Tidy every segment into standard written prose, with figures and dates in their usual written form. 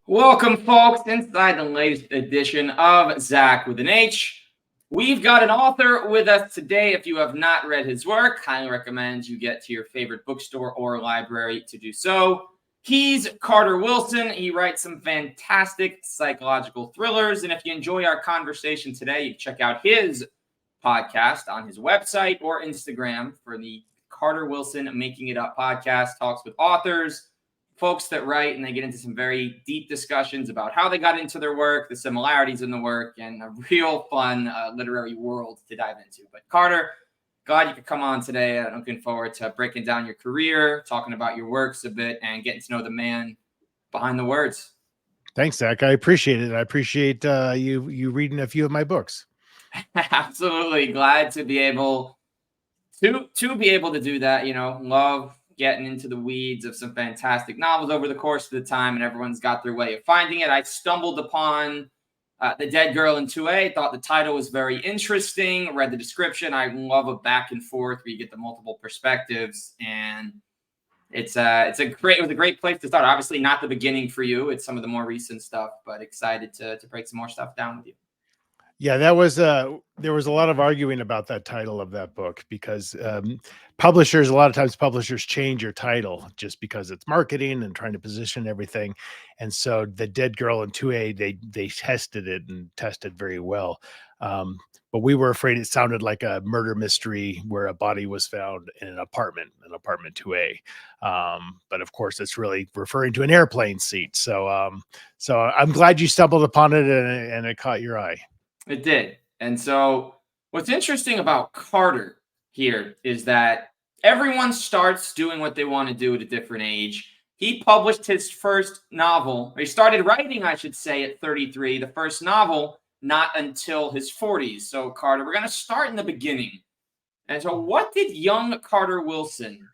Welcome, folks, inside the latest edition of Zach with an H. We've got an author with us today. If you have not read his work, highly recommend you get to your favorite bookstore or library to do so. He's Carter Wilson. He writes some fantastic psychological thrillers. And if you enjoy our conversation today, you can check out his podcast on his website or Instagram for the Carter Wilson Making It Up podcast. Talks with authors, folks that write, and they get into some very deep discussions about how they got into their work, the similarities in the work, and a real fun literary world to dive into. But Carter, glad you could come on today. I'm looking forward to breaking down your career, talking about your works a bit, and getting to know the man behind the words. Thanks, Zach. I appreciate it. I appreciate you reading a few of my books. Absolutely glad to be able to do that. Love getting into the weeds of some fantastic novels over the course of the time, and everyone's got their way of finding it. I stumbled upon The Dead Girl in 2A, thought the title was very interesting, read the description. I love a back and forth where you get the multiple perspectives, and it was a great place to start. Obviously not the beginning for you. It's some of the more recent stuff, but excited to break some more stuff down with you. Yeah, that was there was a lot of arguing about that title of that book because publishers, a lot of times publishers change your title just because it's marketing and trying to position everything. And so The Dead Girl in 2A, they tested it and tested very well. But we were afraid it sounded like a murder mystery where a body was found in an apartment 2A. But of course, it's really referring to an airplane seat. So I'm glad you stumbled upon it and it caught your eye. It did. And so what's interesting about Carter here is that everyone starts doing what they want to do at a different age. He published his first novel, or he started writing, I should say, at 33, the first novel, not until his 40s. So, Carter, we're going to start in the beginning. And so what did young Carter Wilson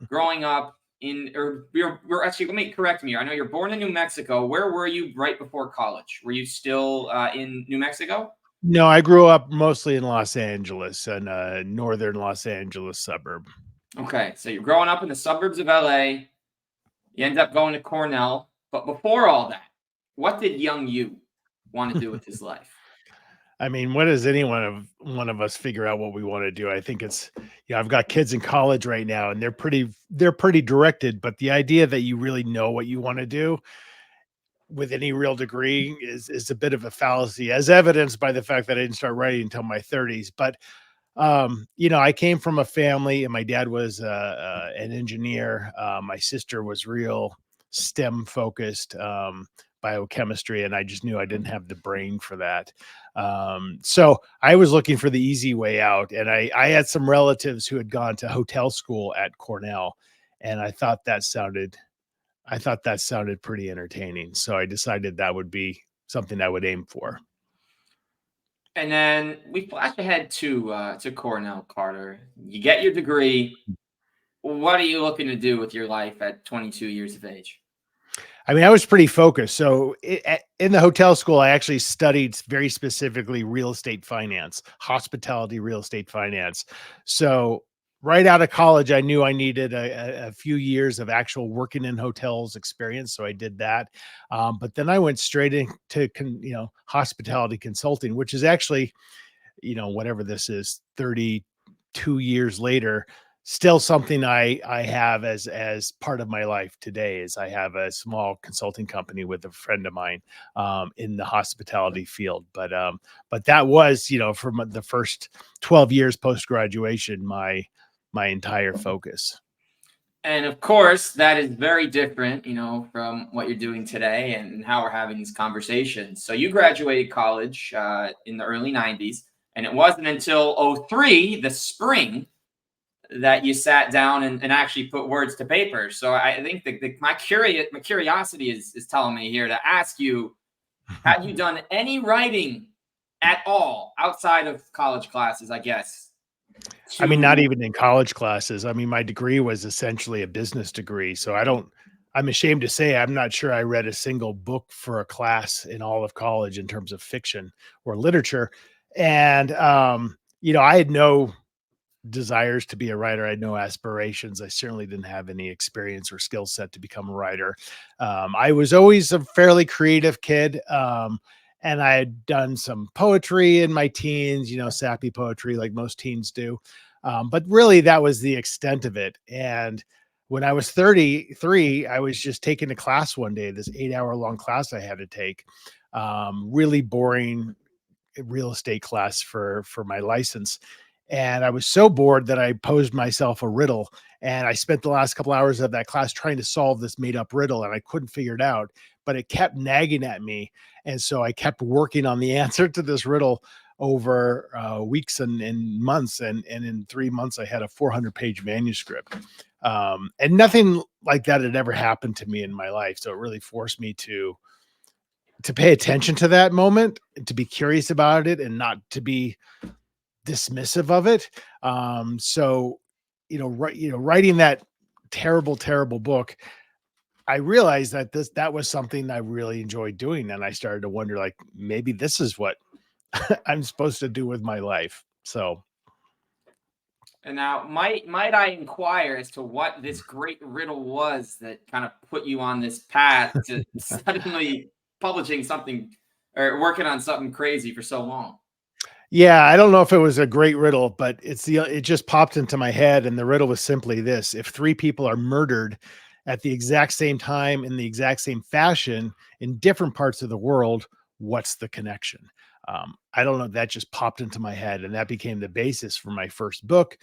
growing up actually, let me correct me. I know you're born in New Mexico. Where were you right before college? Were you still in New Mexico? No, I grew up mostly in Los Angeles, and northern Los Angeles suburb. Okay, so you're growing up in the suburbs of LA. You end up going to Cornell. But before all that, what did young you want to do with his life? I mean, what does one of us figure out what we want to do? I think it's, I've got kids in college right now, and they're pretty directed. But the idea that you really know what you want to do with any real degree is a bit of a fallacy, as evidenced by the fact that I didn't start writing until my 30s. But I came from a family, and my dad was an engineer. My sister was real STEM focused, biochemistry, and I just knew I didn't have the brain for that. So I was looking for the easy way out, and I had some relatives who had gone to hotel school at Cornell, and I thought that sounded pretty entertaining. So I decided that would be something I would aim for. And then we flash ahead to Cornell, Carter. You get your degree. What are you looking to do with your life at 22 years of age? I mean, I was pretty focused. So in the hotel school, I actually studied very specifically real estate finance, hospitality real estate finance. So right out of college, I knew I needed a few years of actual working in hotels experience. So I did that. But then I went straight into, hospitality consulting, which is actually, whatever this is, 32 years later, still something I have as part of my life today. Is I have a small consulting company with a friend of mine in the hospitality field. But that was, from the first 12 years post-graduation, my entire focus. And of course, that is very different, from what you're doing today and how we're having these conversations. So you graduated college in the early 90s, and it wasn't until 03, the spring, that you sat down and actually put words to paper. So I think my curiosity is telling me here to ask you, have you done any writing at all outside of college classes, I guess? I mean, not even in college classes. I mean, my degree was essentially a business degree. So I'm ashamed to say I'm not sure I read a single book for a class in all of college in terms of fiction or literature. And, I had no desires to be a writer. I had no aspirations. I certainly didn't have any experience or skill set to become a writer. I was always a fairly creative kid. And I had done some poetry in my teens, sappy poetry like most teens do. But really, that was the extent of it. And when I was 33, I was just taking a class one day, this 8-hour long class I had to take, really boring real estate class for my license. And I was so bored that I posed myself a riddle. And I spent the last couple hours of that class trying to solve this made up riddle, and I couldn't figure it out, but it kept nagging at me. And so I kept working on the answer to this riddle over weeks and months. And in 3 months, I had a 400-page manuscript. And nothing like that had ever happened to me in my life. So it really forced me to pay attention to that moment, to be curious about it, and not to be dismissive of it. So, writing that terrible, terrible book, I realized that was something I really enjoyed doing. And I started to wonder, like, maybe this is what I'm supposed to do with my life. So, And now, might I inquire as to what this great riddle was that kind of put you on this path to suddenly publishing something or working on something crazy for so long? yeah, I don't know if it was a great riddle, but it just popped into my head. And the riddle was simply this: if 3 people are murdered at the exact same time in the exact same fashion in different parts of the world, what's the connection? I don't know. That just popped into my head, and that became the basis for my first book.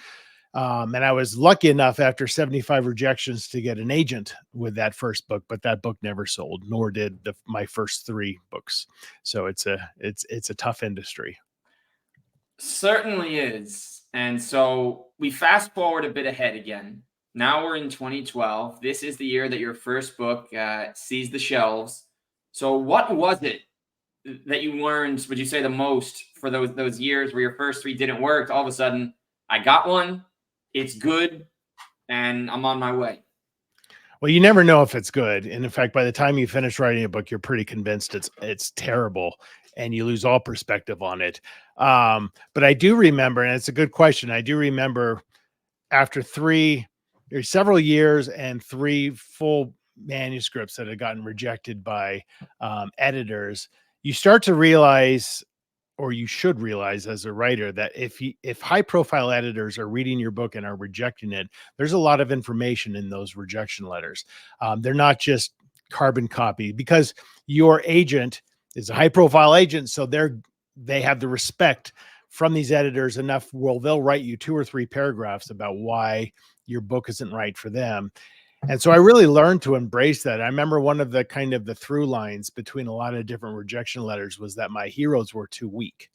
And I was lucky enough after 75 rejections to get an agent with that first book, but that book never sold, nor did my first 3 books. So it's a tough industry. Certainly is. And so we fast forward a bit ahead again. Now we're in 2012. This is the year that your first book sees the shelves. So what was it that you learned, would you say, the most for those years where your first 3 didn't work? All of a sudden, I got one, it's good, and I'm on my way. Well, you never know if it's good. And in fact, by the time you finish writing a book, you're pretty convinced it's terrible, and you lose all perspective on it. But I do remember, and it's a good question. I do remember after several years and 3 full manuscripts that had gotten rejected by editors, you start to realize, or you should realize as a writer, that if high profile editors are reading your book and are rejecting it, there's a lot of information in those rejection letters. They're not just carbon copy, because your agent is a high profile agent. So they have the respect from these editors enough. Well, they'll write you 2 or 3 paragraphs about why your book isn't right for them. And so I really learned to embrace that. I remember one of the through lines between a lot of different rejection letters was that my heroes were too weak,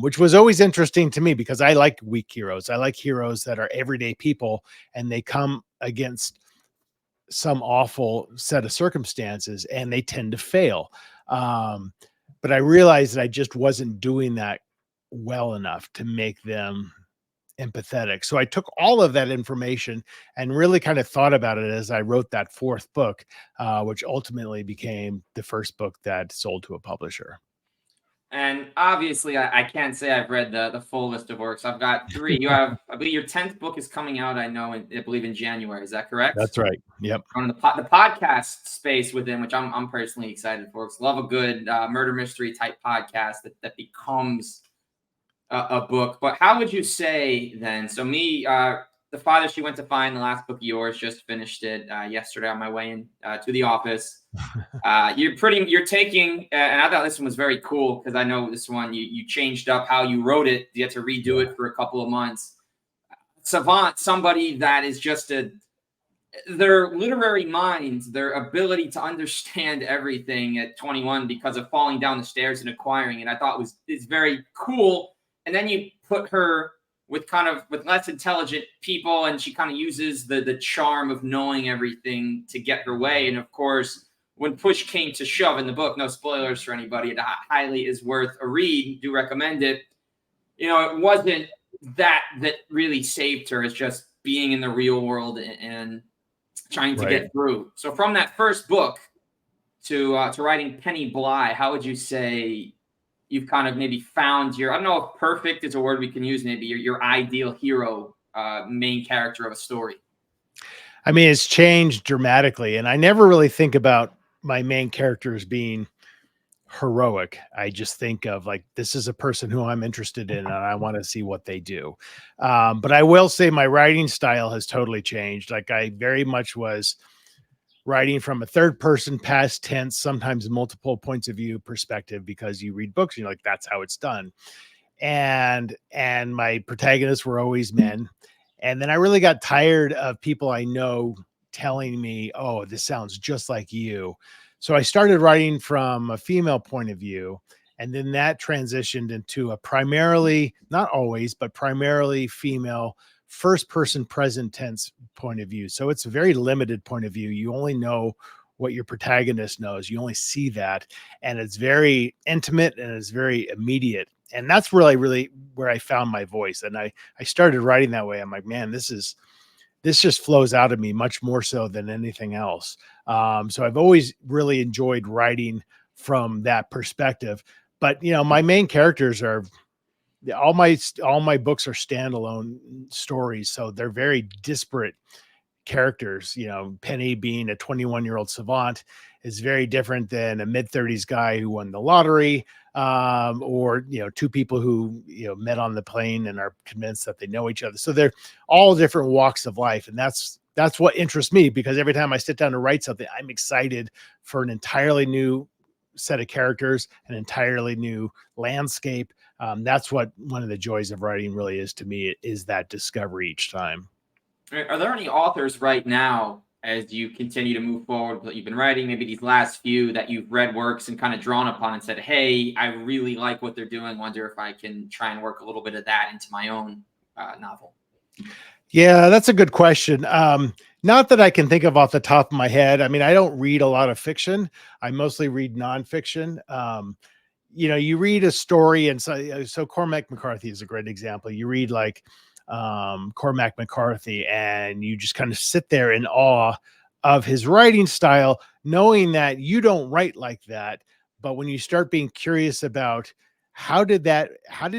which was always interesting to me, because I like weak heroes. I like heroes that are everyday people, and they come against some awful set of circumstances and they tend to fail. But I realized that I just wasn't doing that well enough to make them empathetic. So I took all of that information and really kind of thought about it as I wrote that 4th book, which ultimately became the first book that sold to a publisher. And obviously, I can't say I've read the full list of works. I've got 3. You have, I believe, your 10th book is coming out. I know, I believe in January. Is that correct? That's right. Yep. On the podcast space within, which I'm personally excited for. Because love a good murder mystery type podcast that becomes a book. But how would you say then? So me, The Father She Went to Find, the last book of yours, just finished it yesterday on my way in to the office. You're taking, and I thought this one was very cool, because I know this one you changed up how you wrote it. You had to redo it for a couple of months. Savant, somebody that is just their literary minds, their ability to understand everything at 21 because of falling down the stairs and acquiring it, I thought is very cool. And then you put her with less intelligent people, and she kind of uses the charm of knowing everything to get her way. And of course, when push came to shove in the book, no spoilers for anybody, it highly is worth a read. Do recommend it. It wasn't that really saved her. It's just being in the real world and trying to get through. So from that first book to writing Penny Bly, how would you say you've kind of maybe found your, I don't know if perfect is a word we can use, maybe your ideal hero, main character of a story? I mean, it's changed dramatically, and I never really think about my main characters being heroic. I just think of like, this is a person who I'm interested in and I want to see what they do. But I will say my writing style has totally changed. Like, I very much was writing from a third person, past tense, sometimes multiple points of view perspective, because you read books and you're like, that's how it's done. And my protagonists were always men. And then I really got tired of people I know telling me, oh, this sounds just like you. So I started writing from a female point of view. And then that transitioned into a primarily, not always, but primarily female first person present tense point of view. So it's a very limited point of view. You only know what your protagonist knows. You only see that. And it's very intimate and it's very immediate. And that's really where I found my voice. And I started writing that way. I'm like, man, this just flows out of me much more so than anything else. So I've always really enjoyed writing from that perspective. But, you know, my main characters are, all my books are standalone stories. So they're very disparate characters. You know, Penny being a 21-year-old savant is very different than a mid-30s guy who won the lottery, or, you know, two people who, you know, met on the plane and are convinced that they know each other. So they're all different walks of life. And that's what interests me, because every time I sit down to write something, I'm excited for an entirely new set of characters, an entirely new landscape. That's what one of the joys of writing really is to me, is that discovery each time. Are there any authors right now, as you continue to move forward, that you've been writing, maybe these last few, that you've read works and kind of drawn upon and said, hey, I really like what they're doing, wonder if I can try and work a little bit of that into my own novel? Yeah, that's a good question. Not that I can think of off the top of my head. I mean, I don't read a lot of fiction. I mostly read nonfiction. You know, you read a story, and so Cormac McCarthy is a great example. You read like Cormac McCarthy, and you just kind of sit there in awe of his writing style, knowing that you don't write like that. But when you start being curious about how did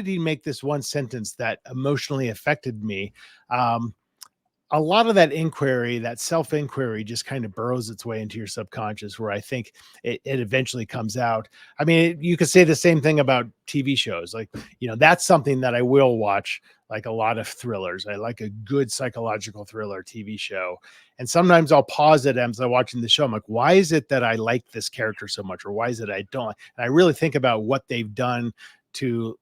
he make this one sentence that emotionally affected me? A lot of that inquiry, that self-inquiry, just kind of burrows its way into your subconscious, where I think it eventually comes out. I mean, you could say the same thing about TV shows. Like, you know, that's something that I will watch, like a lot of thrillers. I like a good psychological thriller TV show. And sometimes I'll pause it as I'm watching the show. I'm like, why is it that I like this character so much? Or why is it I don't? And I really think about what they've done to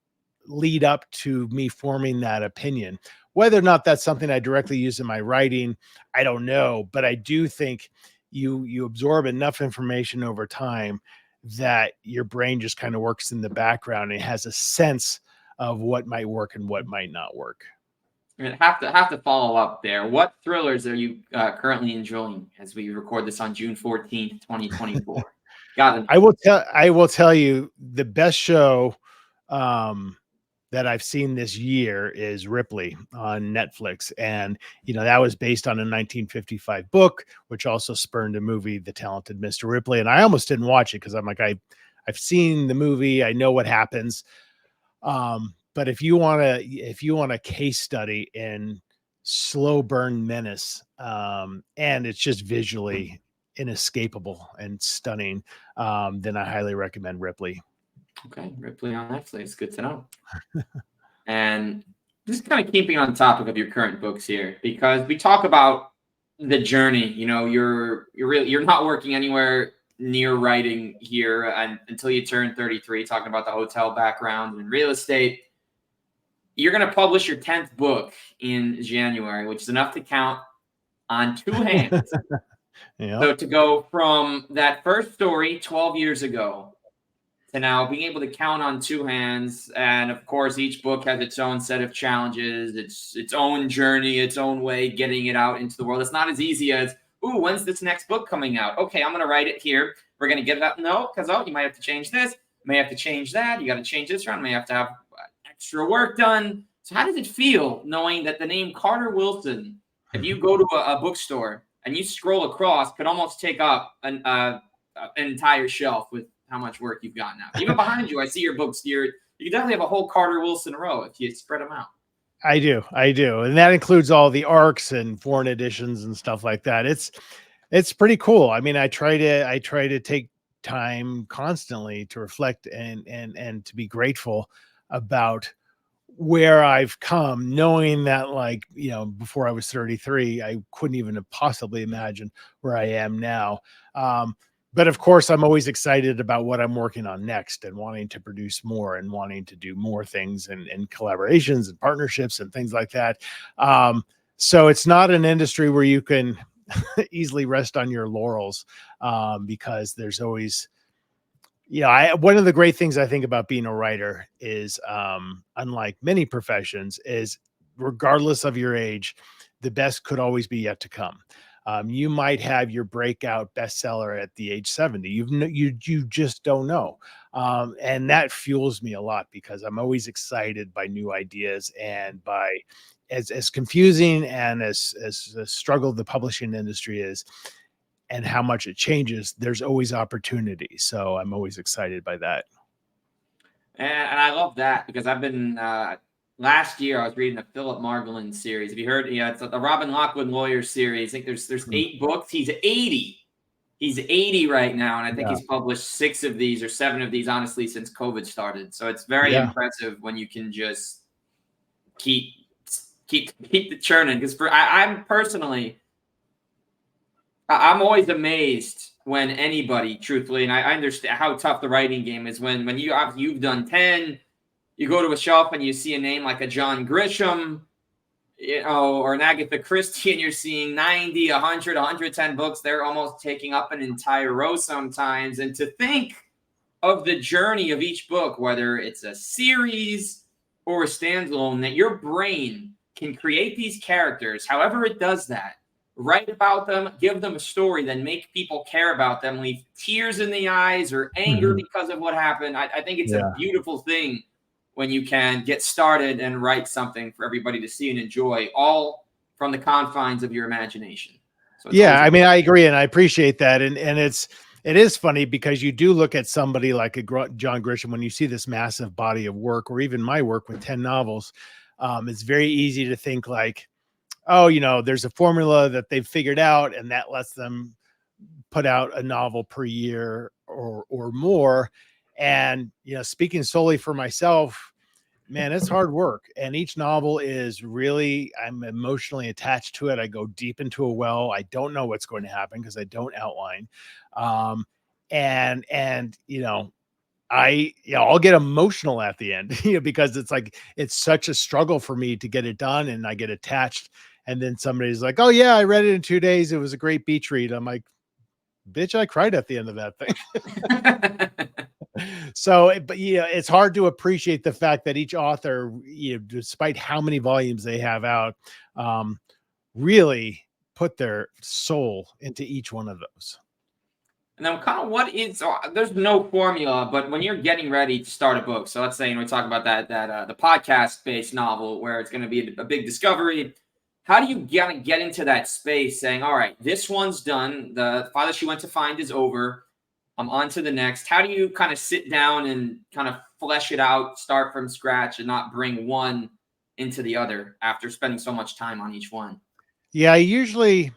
lead up to me forming that opinion. Whether or not that's something I directly use in my writing, I don't know. But I do think you absorb enough information over time that your brain just kind of works in the background and has a sense of what might work and what might not work. I have to follow up there. What thrillers are you currently enjoying as we record this on June 14th, 2024? Got it. I will tell you the best show that I've seen this year is Ripley on Netflix. And, you know, that was based on a 1955 book, which also spurned a movie, The Talented Mr. Ripley. And I almost didn't watch it because I'm like, I've seen the movie. I know what happens. But if you want a case study in slow burn menace, and it's just visually inescapable and stunning, then I highly recommend Ripley. Okay, Ripley on Netflix. Good to know. And just kind of keeping on topic of your current books here, because we talk about the journey. You know, you're not working anywhere near writing here until you turn 33. Talking about the hotel background and real estate. You're going to publish your 10th book in January, which is enough to count on two hands. Yeah. So to go from that first story 12 years ago to now being able to count on two hands, and of course each book has its own set of challenges, its own journey, its own way getting it out into the world. It's not as easy as, ooh, when's this next book coming out? Okay, I'm going to write it here. We're going to get it out. No, because you might have to change this, you may have to change that, you got to change this around, may have to have extra work done. So how does it feel knowing that the name Carter Wilson, if you go to a bookstore and you scroll across, could almost take up an entire shelf with how much work you've got now. Even behind you, I see your books. You definitely have a whole Carter Wilson row if you spread them out. I do. And that includes all the arcs and foreign editions and stuff like that. It's pretty cool. I mean, I try to take time constantly to reflect and to be grateful about where I've come, knowing that, like, before I was 33, I couldn't even have possibly imagined where I am now. But of course, I'm always excited about what I'm working on next and wanting to produce more and wanting to do more things and collaborations and partnerships and things like that. So it's not an industry where you can easily rest on your laurels, because there's always, one of the great things I think about being a writer is, unlike many professions, is regardless of your age, the best could always be yet to come. You might have your breakout bestseller at the age 70. You just don't know. And that fuels me a lot because I'm always excited by new ideas and by as confusing and as struggle the publishing industry is and how much it changes, there's always opportunity. So I'm always excited by that. And I love that because I've been, last year I was reading the Philip Margolin series. Have you heard? Yeah, it's the Robin Lockwood Lawyer series. I think there's 8 books. He's 80. He's 80 right now, and I think he's published 6 of these or 7 of these, honestly, since COVID started. So it's very impressive when you can just keep the churning. Because I'm personally, I'm always amazed when anybody, truthfully, and I understand how tough the writing game is when you've done 10. You go to a shelf and you see a name like a John Grisham, or an Agatha Christie, and you're seeing 90, 100, 110 books. They're almost taking up an entire row sometimes. And to think of the journey of each book, whether it's a series or a standalone, that your brain can create these characters, however it does that, write about them, give them a story, then make people care about them, leave tears in the eyes or anger because of what happened. I think it's a beautiful thing when you can get started and write something for everybody to see and enjoy, all from the confines of your imagination. So I mean, I agree. And I appreciate that. And it is funny because you do look at somebody like John Grisham, when you see this massive body of work, or even my work with 10 novels, it's very easy to think like, oh, there's a formula that they've figured out and that lets them put out a novel per year or more. And, speaking solely for myself, man, it's hard work. And each novel is really, I'm emotionally attached to it. I go deep into a well. I don't know what's going to happen because I don't outline. I'll get emotional at the end, because it's like, it's such a struggle for me to get it done and I get attached. And then somebody's like, oh yeah, I read it in 2 days. It was a great beach read. I'm like, bitch, I cried at the end of that thing. So, but it's hard to appreciate the fact that each author, despite how many volumes they have out, really put their soul into each one of those. And then so there's no formula, but when you're getting ready to start a book, so let's say, we talk about that the podcast-based novel where it's going to be a big discovery. How do you get into that space saying, all right, this one's done. The Father She Went to Find is over. I'm on to the next. How do you kind of sit down and kind of flesh it out, start from scratch, and not bring one into the other after spending so much time on each one? Yeah, I usually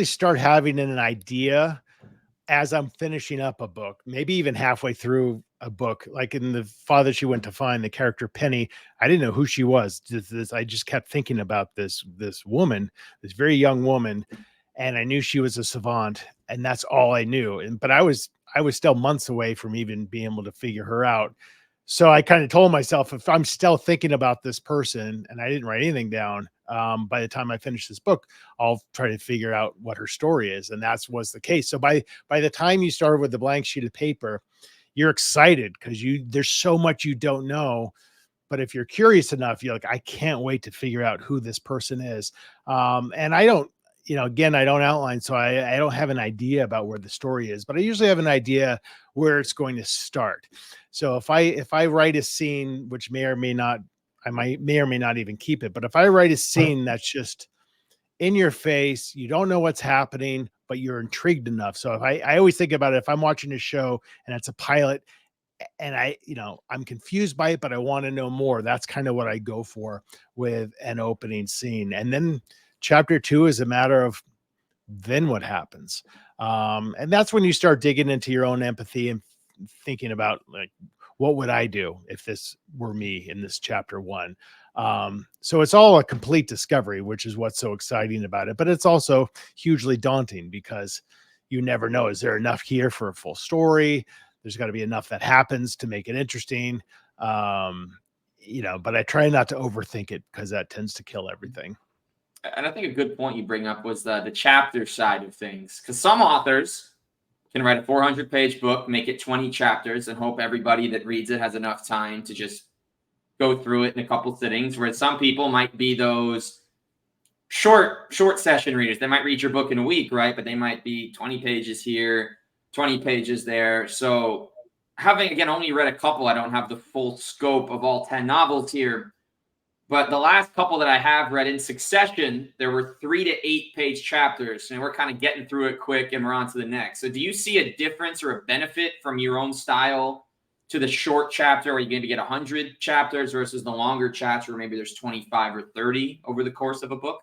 start having an idea as I'm finishing up a book, maybe even halfway through a book. Like in The Father She Went to Find, the character Penny, I didn't know who she was. I just kept thinking about this woman, this very young woman, and I knew she was a savant, and that's all I knew. But I was still months away from even being able to figure her out. So I kind of told myself, if I'm still thinking about this person and I didn't write anything down, by the time I finish this book, I'll try to figure out what her story is. And that was the case. So by the time you started with the blank sheet of paper, you're excited because there's so much you don't know. But if you're curious enough, you're like, I can't wait to figure out who this person is. And I don't, again, I don't outline, so I don't have an idea about where the story is, but I usually have an idea where it's going to start. So if I write a scene, which may or may not even keep it, but if I write a scene that's just in your face, you don't know what's happening, but you're intrigued enough. So if I always think about it, if I'm watching a show and it's a pilot and I'm confused by it, but I want to know more. That's kind of what I go for with an opening scene. And then chapter 2 is a matter of then what happens. And that's when you start digging into your own empathy and thinking about, like, what would I do if this were me in this chapter 1? So it's all a complete discovery, which is what's so exciting about it. But it's also hugely daunting because you never know, is there enough here for a full story? There's got to be enough that happens to make it interesting. But I try not to overthink it because that tends to kill everything. And I think a good point you bring up was the chapter side of things, because some authors can write a 400-page book, make it 20 chapters, and hope everybody that reads it has enough time to just go through it in a couple sittings. Whereas some people might be those short session readers. They might read your book in a week, right? But they might be 20 pages here, 20 pages there. So having, again, only read a couple, I don't have the full scope of all 10 novels here. But the last couple that I have read in succession, there were 3 to 8 page chapters, and we're kind of getting through it quick and we're on to the next. So do you see a difference or a benefit from your own style to the short chapter where you're going to get 100 chapters versus the longer chapter where maybe there's 25 or 30 over the course of a book?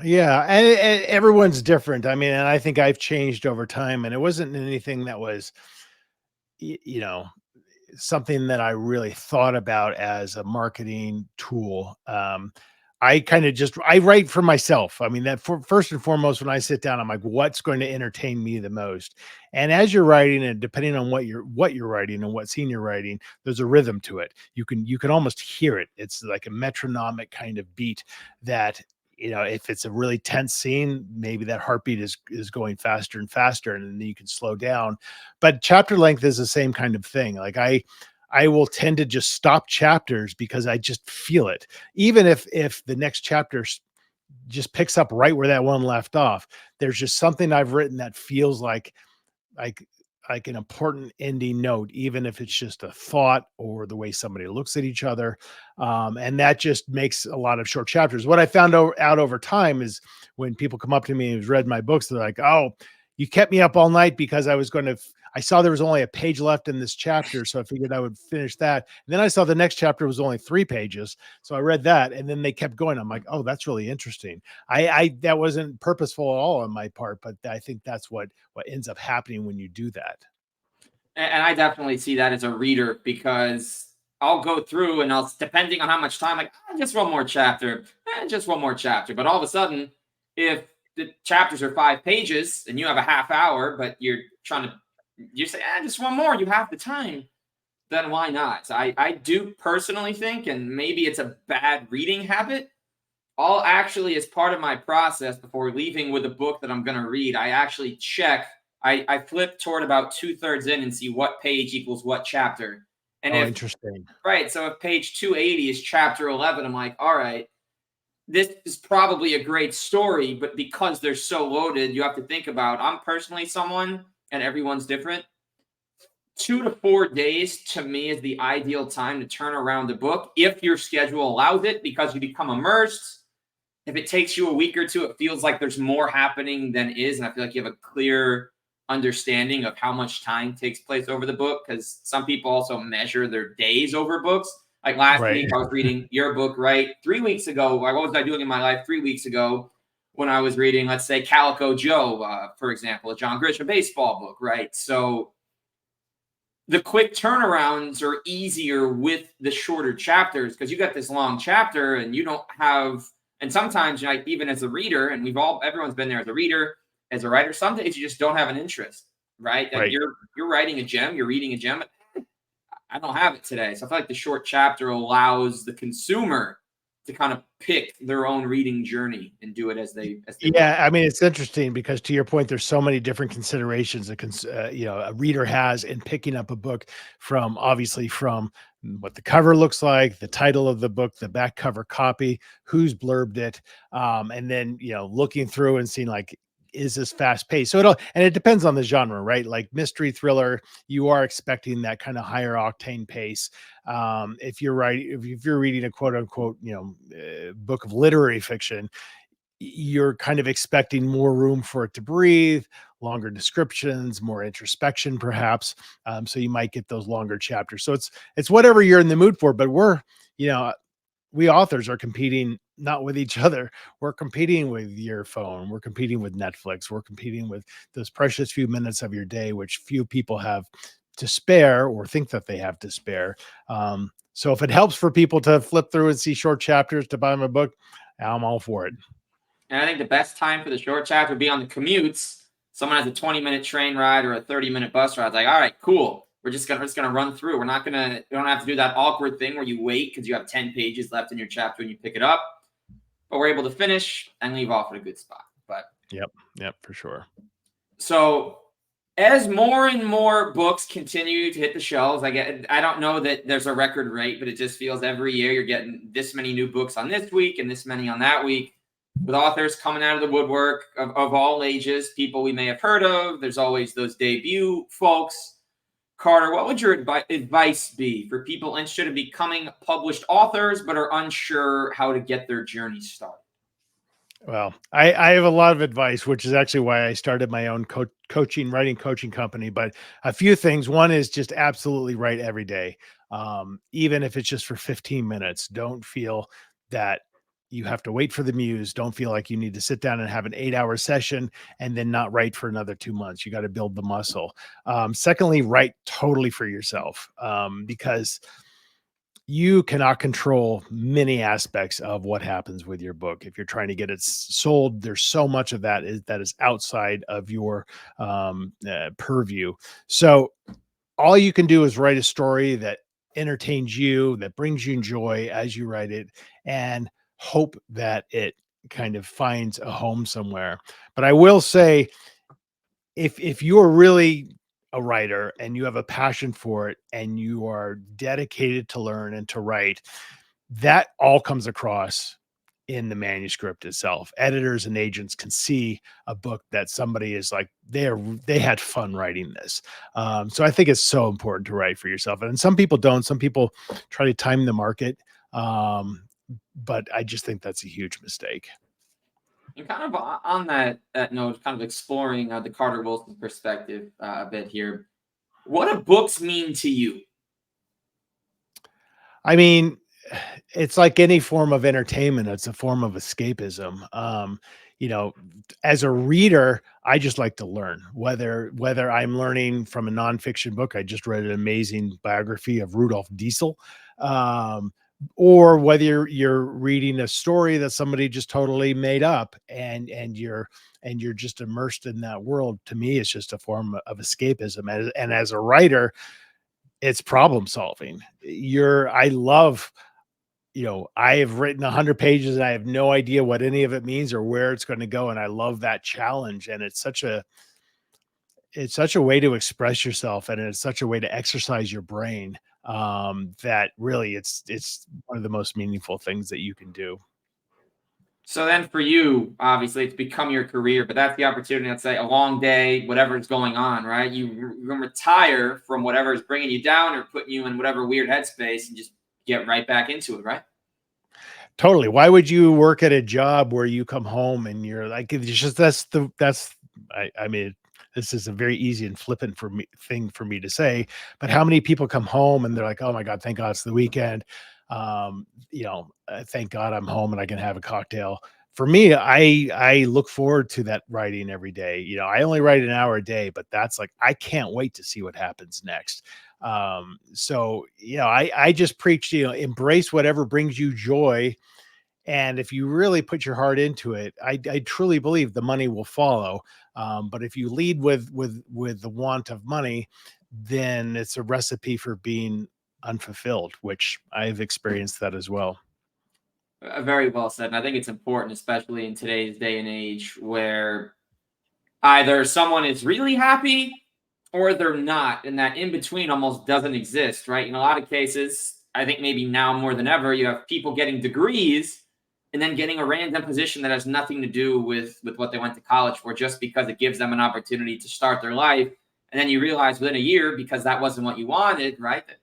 Yeah, and everyone's different. I mean, and I think I've changed over time, and it wasn't anything that was, something that I really thought about as a marketing tool. I kind of I write for myself. I mean, that first and foremost, when I sit down, I'm like, what's going to entertain me the most? And as you're writing, and depending on what you're writing and what scene you're writing, there's a rhythm to it. You can almost hear it. It's like a metronomic kind of beat that, if it's a really tense scene, maybe that heartbeat is going faster and faster, and then you can slow down. But chapter length is the same kind of thing. Like I will tend to just stop chapters because I just feel it. Even if the next chapter just picks up right where that one left off, there's just something I've written that feels like an important ending note, even if it's just a thought or the way somebody looks at each other. And that just makes a lot of short chapters. What I found out over time is when people come up to me and have read my books, they're like, oh, you kept me up all night because I saw there was only a page left in this chapter. So I figured I would finish that. And then I saw the next chapter was only 3 pages. So I read that, and then they kept going. I'm like, oh, that's really interesting. That wasn't purposeful at all on my part, but I think that's what ends up happening when you do that. And I definitely see that as a reader, because I'll go through and depending on how much time, like, just one more chapter, just one more chapter. But all of a sudden, if the chapters are 5 pages and you have a half hour, but you say, just one more, you have the time, then why not? I do personally think, and maybe it's a bad reading habit, I'll actually, as part of my process before leaving with a book that I'm going to read, I actually check. I flip toward about 2/3 in and see what page equals what chapter. And Interesting. Right. So if page 280 is chapter 11, I'm like, all right, this is probably a great story, but because they're so loaded, you have to think about, I'm personally someone, and everyone's different. 2 to 4 days to me is the ideal time to turn around a book if your schedule allows it, because you become immersed. If it takes you a week or two, it feels like there's more happening than is. And I feel like you have a clear understanding of how much time takes place over the book, because some people also measure their days over books. Like last Right. week, I was reading your book, right? 3 weeks ago, what was I doing in my life 3 weeks ago when I was reading, let's say, Calico Joe, for example, a John Grisham baseball book, right? So the quick turnarounds are easier with the shorter chapters, because you got this long chapter and you don't have, and sometimes, like, even as a reader, and everyone's been there as a reader, as a writer, some days you just don't have an interest, right? Like Right. you're writing a gem, you're reading a gem. I don't have it today. So I feel like the short chapter allows the consumer to kind of pick their own reading journey and do it as they Yeah, I mean, it's interesting because, to your point, there's so many different considerations that a reader has in picking up a book, obviously from what the cover looks like, the title of the book, the back cover copy, who's blurbed it, and then looking through and seeing, like, is this fast paced? So it depends on the genre, right? Like mystery thriller, you are expecting that kind of higher octane pace. If you're reading a quote unquote, book of literary fiction, you're kind of expecting more room for it to breathe, longer descriptions, more introspection, perhaps. So you might get those longer chapters. So it's whatever you're in the mood for. But you know, we authors are competing not with each other. We're competing with your phone. We're competing with Netflix. We're competing with those precious few minutes of your day, which few people have to spare or think that they have to spare. So if it helps for people to flip through and see short chapters to buy them a book, I'm all for it. And I think the best time for the short chapter would be on the commutes. Someone has a 20-minute train ride or a 30-minute bus ride. It's like, all right, cool. We're just gonna run through. We don't have to do that awkward thing where you wait because you have 10 pages left in your chapter and you pick it up. But we're able to finish and leave off at a good spot. But yep, for sure. So as more and more books continue to hit the shelves, I don't know that there's a record rate, but it just feels every year you're getting this many new books on this week and this many on that week, with authors coming out of the woodwork of all ages, people we may have heard of. There's always those debut folks. Carter, what would your advice be for people interested in becoming published authors but are unsure how to get their journey started? Well, I have a lot of advice, which is actually why I started my own writing coaching company. But a few things. One is just absolutely write every day. Even if it's just for 15 minutes, don't feel that you have to wait for the muse. Don't feel like you need to sit down and have an 8-hour session and then not write for another 2 months. You got to build the muscle. Secondly, write totally for yourself, because you cannot control many aspects of what happens with your book. If you're trying to get it sold, there's so much of that is outside of your purview. So all you can do is write a story that entertains you, that brings you joy as you write it, and hope that it kind of finds a home somewhere. But I will say, if you're really a writer and you have a passion for it and you are dedicated to learn and to write, that all comes across in the manuscript itself. Editors and agents can see a book that somebody is like, they had fun writing this. So I think it's so important to write for yourself. And some people don't. Some people try to time the market. But I just think that's a huge mistake. And kind of on that note, kind of exploring the Carter Wilson perspective a bit here. What do books mean to you? I mean, it's like any form of entertainment. It's a form of escapism. As a reader, I just like to learn, whether I'm learning from a nonfiction book. I just read an amazing biography of Rudolf Diesel. Or whether you're reading a story that somebody just totally made up and you're just immersed in that world. To me, it's just a form of escapism. And as a writer, it's problem solving. I have written 100 pages and I have no idea what any of it means or where it's going to go. And I love that challenge. And it's such a way to express yourself, and it's such a way to exercise your brain, that really it's one of the most meaningful things that you can do. So then for you, obviously it's become your career, but that's the opportunity. Let's say a long day, whatever's going on, right? You retire from whatever is bringing you down or putting you in whatever weird headspace and just get right back into it, right? Totally. Why would you work at a job where you come home and you're like, it's just, I mean, this is a very easy and flippant thing for me to say, but how many people come home and they're like, oh my God, thank God it's the weekend. Thank God I'm home and I can have a cocktail. For me, I look forward to that writing every day. I only write an hour a day, but that's like, I can't wait to see what happens next. I just preach, embrace whatever brings you joy. And if you really put your heart into it, I truly believe the money will follow. But if you lead with the want of money, then it's a recipe for being unfulfilled, which I've experienced that as well. Very well said. And I think it's important, especially in today's day and age, where either someone is really happy or they're not. And that in between almost doesn't exist, right? In a lot of cases, I think maybe now more than ever, you have people getting degrees and then getting a random position that has nothing to do with what they went to college for, just because it gives them an opportunity to start their life. And then you realize within a year, because that wasn't what you wanted, right? That,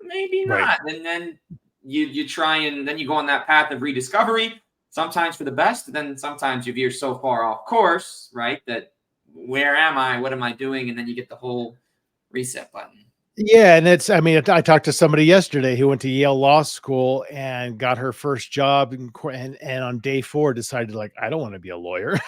maybe Right. not. And then you try and then you go on that path of rediscovery. sometimes for the best, and then sometimes you veer so far off course, right? That where am I? What am I doing? And then you get the whole reset button. Yeah, and I mean, I talked to somebody yesterday who went to Yale Law School and got her first job and on day 4 decided, like, I don't want to be a lawyer.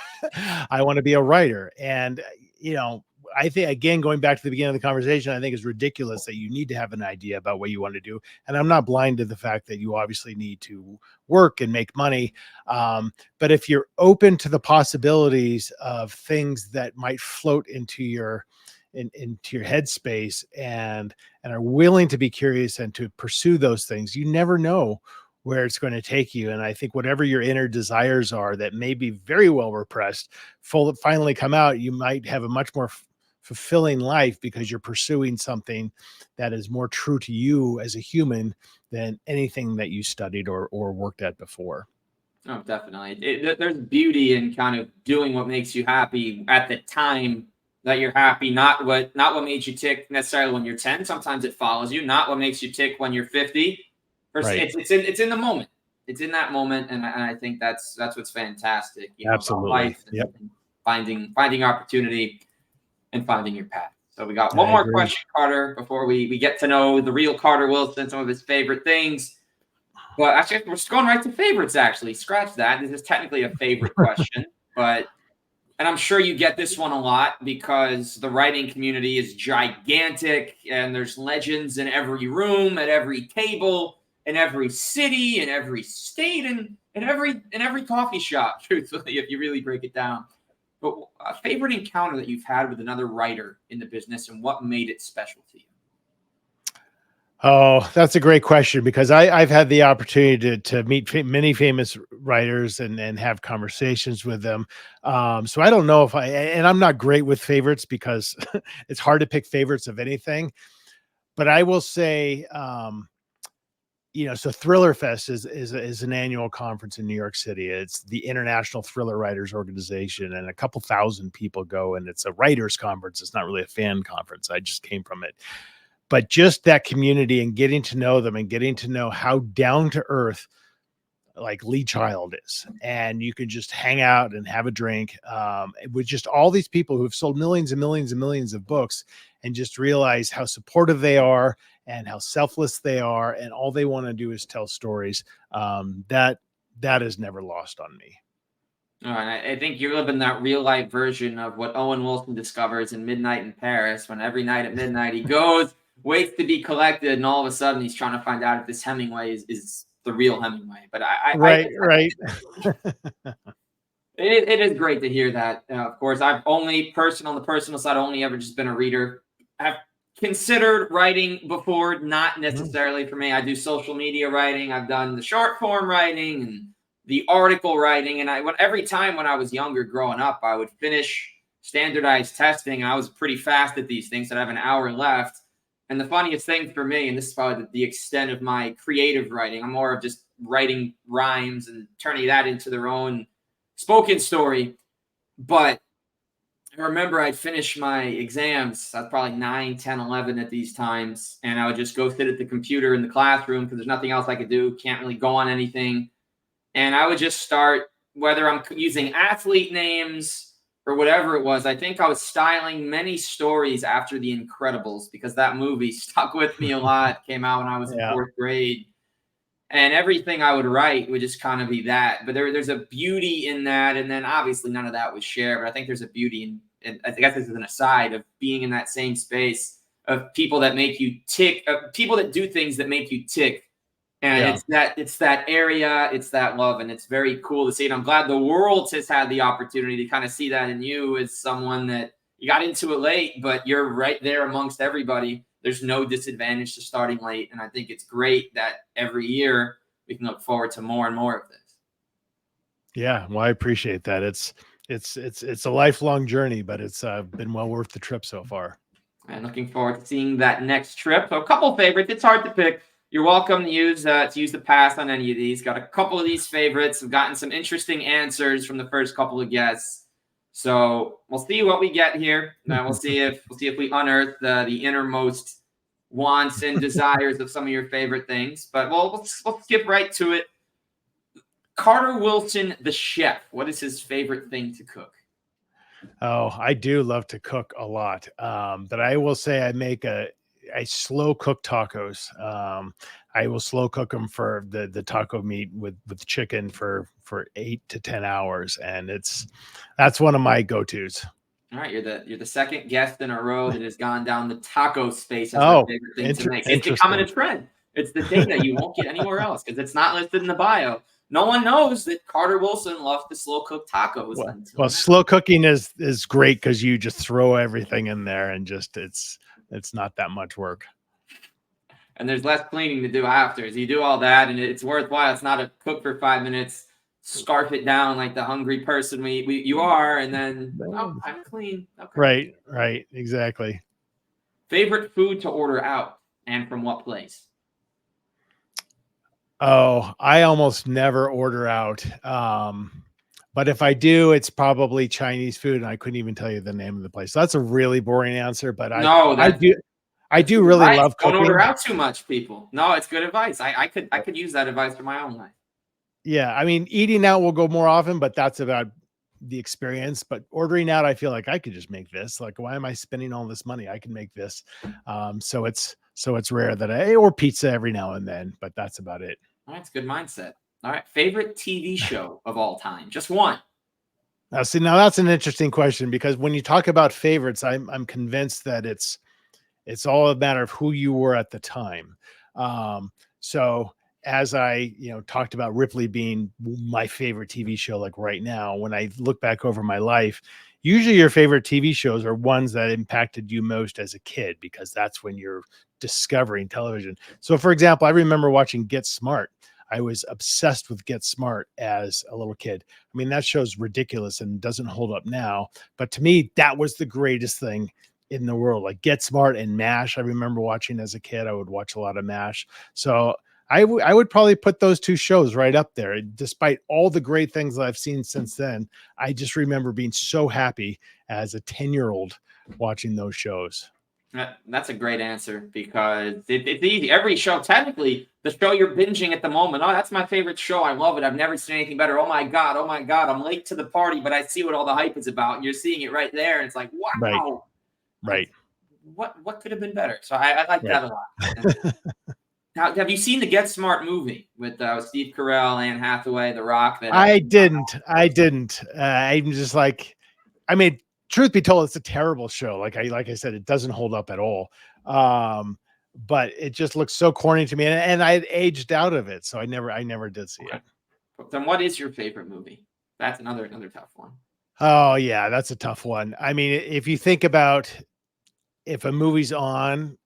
I want to be a writer. And you know, I think, again, going back to the beginning of the conversation, I think it's ridiculous that you need to have an idea about what you want to do. And I'm not blind to the fact that you obviously need to work and make money. But if you're open to the possibilities of things that might float into your into your headspace and are willing to be curious and to pursue those things, you never know where it's going to take you. And I think whatever your inner desires are that may be very well repressed, finally come out, you might have a much more fulfilling life because you're pursuing something that is more true to you as a human than anything that you studied or worked at before. Oh, definitely. There's beauty in kind of doing what makes you happy at the time that you're happy, not what made you tick necessarily when you're 10. Sometimes it follows you, not what makes you tick when you're 50. Right. It's in the moment. It's in that moment, and I think that's what's fantastic. About Absolutely. life Yep. and finding opportunity and finding your path. So we got I one more agree. question, Carter, before we get to know the real Carter Wilson, some of his favorite things. But actually, we're just going right to favorites. Actually, scratch that. This is technically a favorite question, but. And I'm sure you get this one a lot because the writing community is gigantic and there's legends in every room, at every table, in every city, in every state, and in every coffee shop, truthfully, if you really break it down. But a favorite encounter that you've had with another writer in the business and what made it special to you? Oh, that's a great question because I've had the opportunity to meet many famous writers and have conversations with them. So I don't know if and I'm not great with favorites because it's hard to pick favorites of anything. But I will say, so Thriller Fest is an annual conference in New York City. It's the International Thriller Writers Organization, and a couple thousand people go, and it's a writers conference. It's not really a fan conference. I just came from it. But just that community and getting to know them and getting to know how down to earth like Lee Child is. And you can just hang out and have a drink with just all these people who have sold millions and millions and millions of books, and just realize how supportive they are and how selfless they are. And all they want to do is tell stories. That is never lost on me. And I think you're living that real life version of what Owen Wilson discovers in Midnight in Paris, when every night at midnight he goes, waits to be collected, and all of a sudden he's trying to find out if this Hemingway is the real Hemingway. But Right. it is great to hear that. Of course, I've only on the personal side, only ever just been a reader. I've considered writing before, not necessarily for me. I do social media writing. I've done the short form writing and the article writing. And every time when I was younger growing up, I would finish standardized testing, and I was pretty fast at these things. So I have an hour left. And the funniest thing for me, and this is probably the extent of my creative writing, I'm more of just writing rhymes and turning that into their own spoken story. But I remember I'd finish my exams. I was probably 9, 10, 11 at these times. And I would just go sit at the computer in the classroom because there's nothing else I could do. Can't really go on anything. And I would just start, whether I'm using athlete names or whatever it was. I think I was styling many stories after The Incredibles because that movie stuck with me a lot. Came out when I was in 4th grade. And everything I would write would just kind of be that. But there's a beauty in that. And then obviously none of that was shared. But I think there's a beauty in I guess this is an aside, of being in that same space of people that make you tick, people that do things that make you tick. And it's that area, it's that love, and it's very cool to see it. I'm glad the world has had the opportunity to kind of see that in you as someone that you got into it late, but you're right there amongst everybody. There's no disadvantage to starting late, and I think it's great that every year we can look forward to more and more of this. Yeah, well, I appreciate that. It's a lifelong journey, but it's been well worth the trip so far. And looking forward to seeing that next trip. So a couple favorites. It's hard to pick. You're welcome to use the pass on any of these. Got a couple of these favorites. I've gotten some interesting answers from the first couple of guests. So we'll see what we get here. We'll see if we unearth the innermost wants and desires of some of your favorite things. But we'll skip right to it. Carter Wilson, the chef. What is his favorite thing to cook? Oh, I do love to cook a lot. But I will say I slow cook tacos. I will slow cook them for the taco meat with chicken for 8 to 10 hours, and that's one of my go-tos. All right, you're the second guest in a row that has gone down the taco space as their Oh, favorite thing to make. It's becoming a interesting. trend. It's the thing that you won't get anywhere else because it's not listed in the bio. No one knows that Carter Wilson loves to slow cook tacos until Well, now. slow cooking is great because you just throw everything in there and just it's not that much work. And there's less cleaning to do after. So you do all that, and it's worthwhile. It's not a cook for 5 minutes, scarf it down like the hungry person you are, and then I'm clean. Okay. Right, exactly. Favorite food to order out, and from what place? Oh, I almost never order out. But if I do, it's probably Chinese food, and I couldn't even tell you the name of the place. So that's a really boring answer, but No, I that's do good really advice. love Don't cooking. order out too much, people. No, it's good advice. I could use that advice for my own life. Yeah, I mean, eating out will go more often, but that's about the experience. But ordering out, I feel like I could just make this. Like, why am I spending all this money? I can make this. So it's rare that or pizza every now and then, but that's about it. All right, it's a good mindset. All right, favorite TV show of all time, just one. Now that's an interesting question because when you talk about favorites, I'm convinced that it's all a matter of who you were at the time. So as I, talked about Ripley being my favorite TV show, like right now, when I look back over my life, usually your favorite TV shows are ones that impacted you most as a kid, because that's when you're discovering television. So for example, I remember watching Get Smart. I was obsessed with Get Smart as a little kid. I mean, that show's ridiculous and doesn't hold up now, but to me, that was the greatest thing in the world. Like Get Smart and MASH, I remember watching as a kid. I would watch a lot of MASH. So I would probably put those two shows right up there. Despite all the great things that I've seen since then, I just remember being so happy as a 10-year-old watching those shows. That's a great answer because it's easy. Every show, technically, the show you're binging at the moment. Oh, that's my favorite show. I love it. I've never seen anything better. Oh my god. Oh my god. I'm late to the party, but I see what all the hype is about. And you're seeing it right there, and it's like, Right. wow. Right. What could have been better? So I like that a lot. Now, have you seen the Get Smart movie with Steve Carell, Anne Hathaway, The Rock? I didn't. I'm just like, I mean, truth be told, it's a terrible show. Like I said, it doesn't hold up at all. But it just looks so corny to me, and I had aged out of it, so I never did see it. Then what is your favorite movie? That's another tough one. Oh yeah, that's a tough one. I mean, if you think about if a movie's on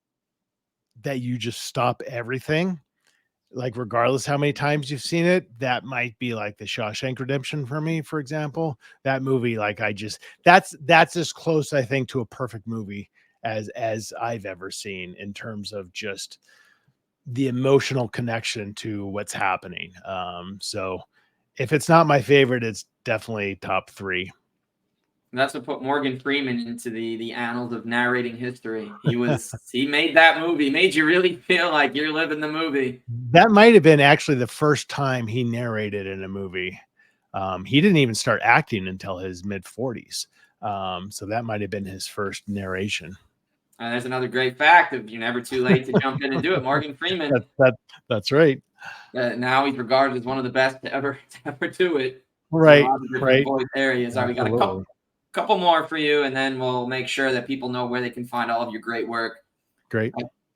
that you just stop everything, like regardless how many times you've seen it, that might be like the Shawshank Redemption for me, for example. That movie, like that's as close, I think, to a perfect movie as I've ever seen in terms of just the emotional connection to what's happening. So if it's not my favorite, it's definitely top 3. And that's what put Morgan Freeman into the annals of narrating history. He made that movie, made you really feel like you're living the movie. That might have been actually the first time he narrated in a movie. He didn't even start acting until his mid-40s. So that might have been his first narration. And there's another great fact: if you're never too late to jump in and do it, Morgan Freeman. That's right. Now he's regarded as one of the best to ever do it. Right. Voice areas. All right, we got a couple more for you, and then we'll make sure that people know where they can find all of your great work. Great.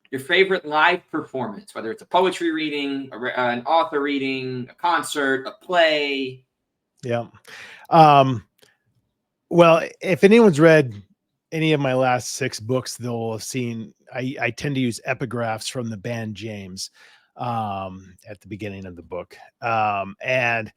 Your favorite live performance, whether it's a poetry reading, an author reading, a concert, a play. Yeah. Well, if anyone's read any of my last 6 books, they'll have seen I tend to use epigraphs from the band James at the beginning of the book. And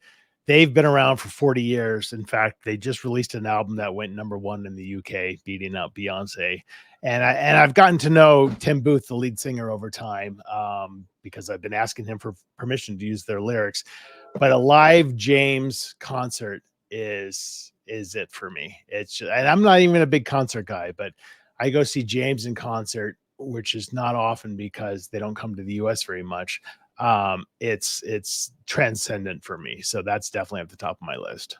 they've been around for 40 years. In fact, they just released an album that went #1 in the UK, beating out Beyonce. And I've gotten to know Tim Booth, the lead singer, over time, because I've been asking him for permission to use their lyrics. But a live James concert is it for me. And I'm not even a big concert guy, but I go see James in concert, which is not often because they don't come to the US very much. it's transcendent for me. So that's definitely at the top of my list.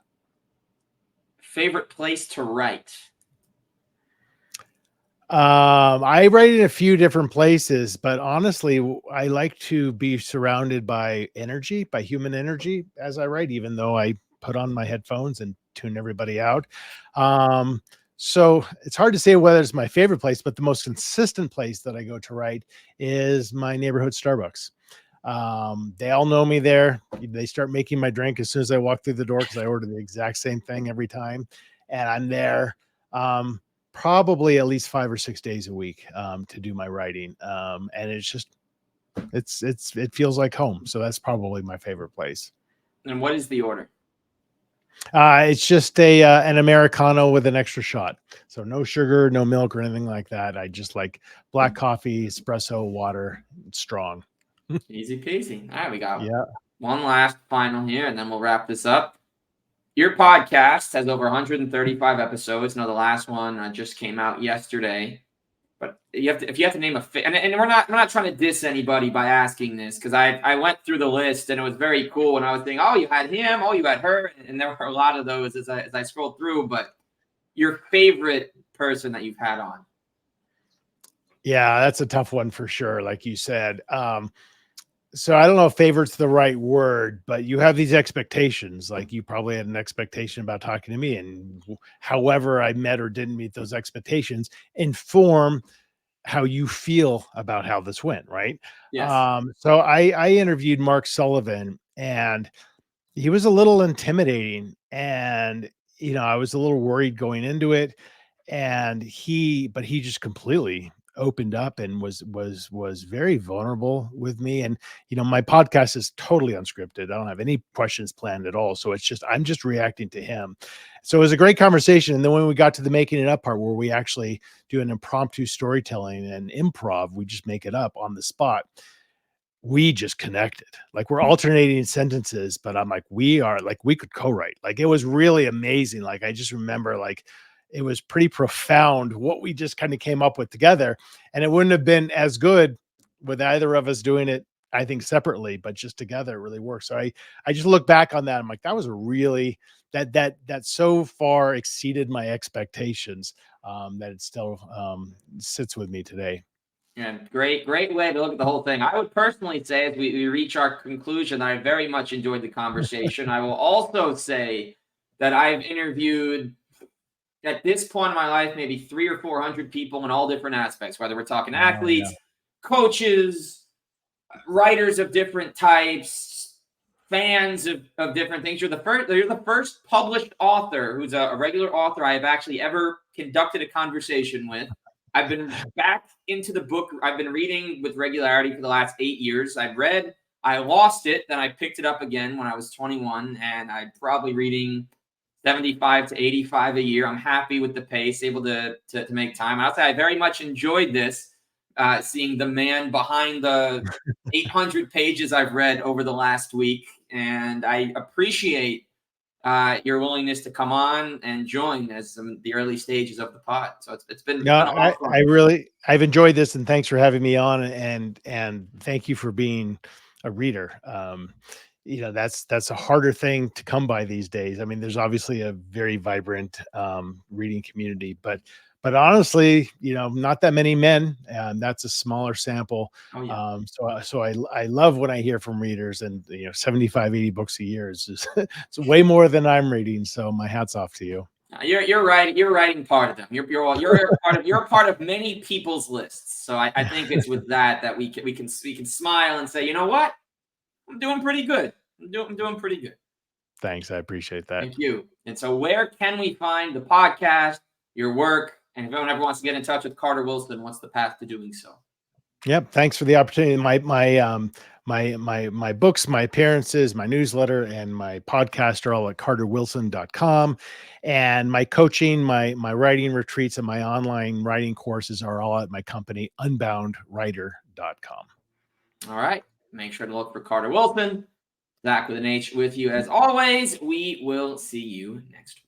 Favorite place to write? I write in a few different places, but honestly, I like to be surrounded by energy, by human energy as I write, even though I put on my headphones and tune everybody out. Um, so it's hard to say whether it's my favorite place, but the most consistent place that I go to write is my neighborhood Starbucks. They all know me there. They start making my drink as soon as I walk through the door because I order the exact same thing every time, and I'm there. Probably at least 5 or 6 days a week to do my writing. And it's just it feels like home. So that's probably my favorite place. And what is the order? It's just a an Americano with an extra shot. So no sugar, no milk or anything like that. I just like black coffee, espresso, water, strong. Easy peasy. All right, we got Yeah. one last final here, and then we'll wrap this up. Your podcast has over 135 episodes. Now, the last one just came out yesterday. But if you have to name and we're not trying to diss anybody by asking this, because I went through the list and it was very cool, and I was thinking, oh, you had him, oh, you had her, and there were a lot of those as I scrolled through. But your favorite person that you've had on? Yeah, that's a tough one for sure, like you said. So I don't know if favorite's the right word, but you have these expectations. Like you probably had an expectation about talking to me, and however I met or didn't meet those expectations inform how you feel about how this went, right? Yes. So I interviewed Mark Sullivan, and he was a little intimidating, and I was a little worried going into it, and but he just completely opened up and was very vulnerable with me. And my podcast is totally unscripted. I don't have any questions planned at all, so it's just I'm just reacting to him. So it was a great conversation. And then when we got to the making it up part, where we actually do an impromptu storytelling and improv, we just make it up on the spot, we just connected. Like we're alternating sentences, but I'm like, we could co-write. Like it was really amazing. Like I just remember, like, it was pretty profound what we just kind of came up with together. And it wouldn't have been as good with either of us doing it, I think, separately, but just together it really worked. So I just look back on that. I'm like, that was a really that so far exceeded my expectations, that it still sits with me today. Yeah, great way to look at the whole thing. I would personally say, as we reach our conclusion, I very much enjoyed the conversation. I will also say that I've interviewed, at this point in my life, maybe 300 or 400 people in all different aspects, whether we're talking Oh, athletes, yeah. coaches, writers of different types, fans of different things. You're the first published author who's a regular author I have actually ever conducted a conversation with. I've been back into the book. I've been reading with regularity for the last 8 years. I lost it, then I picked it up again when I was 21, and I'm probably reading 75 to 85 a year. I'm happy with the pace, able to make time. I'll say I very much enjoyed this, seeing the man behind the 800 pages I've read over the last week, and I appreciate your willingness to come on and join as the early stages of the pod. So it's been No, a lot of fun. I've enjoyed this, and thanks for having me on, and thank you for being a reader. That's a harder thing to come by these days. I mean, there's obviously a very vibrant reading community, but honestly, not that many men, and that's a smaller sample. Oh yeah. So I love when I hear from readers, and 75, 80 books a year is just it's way more than I'm reading. So my hat's off to you. You're right. You're writing part of them. You're a part of many people's lists. So I think it's with that we can smile and say, you know what, I'm doing pretty good. I'm doing pretty good. Thanks, I appreciate that. Thank you. And so, where can we find the podcast, your work, and if anyone ever wants to get in touch with Carter Wilson, what's the path to doing so? Yep. Thanks for the opportunity. My books, my appearances, my newsletter, and my podcast are all at carterwilson.com. And my coaching, my writing retreats, and my online writing courses are all at my company, unboundwriter.com. All right. Make sure to look for Carter Wilson. Zach with an H with you as always. We will see you next week.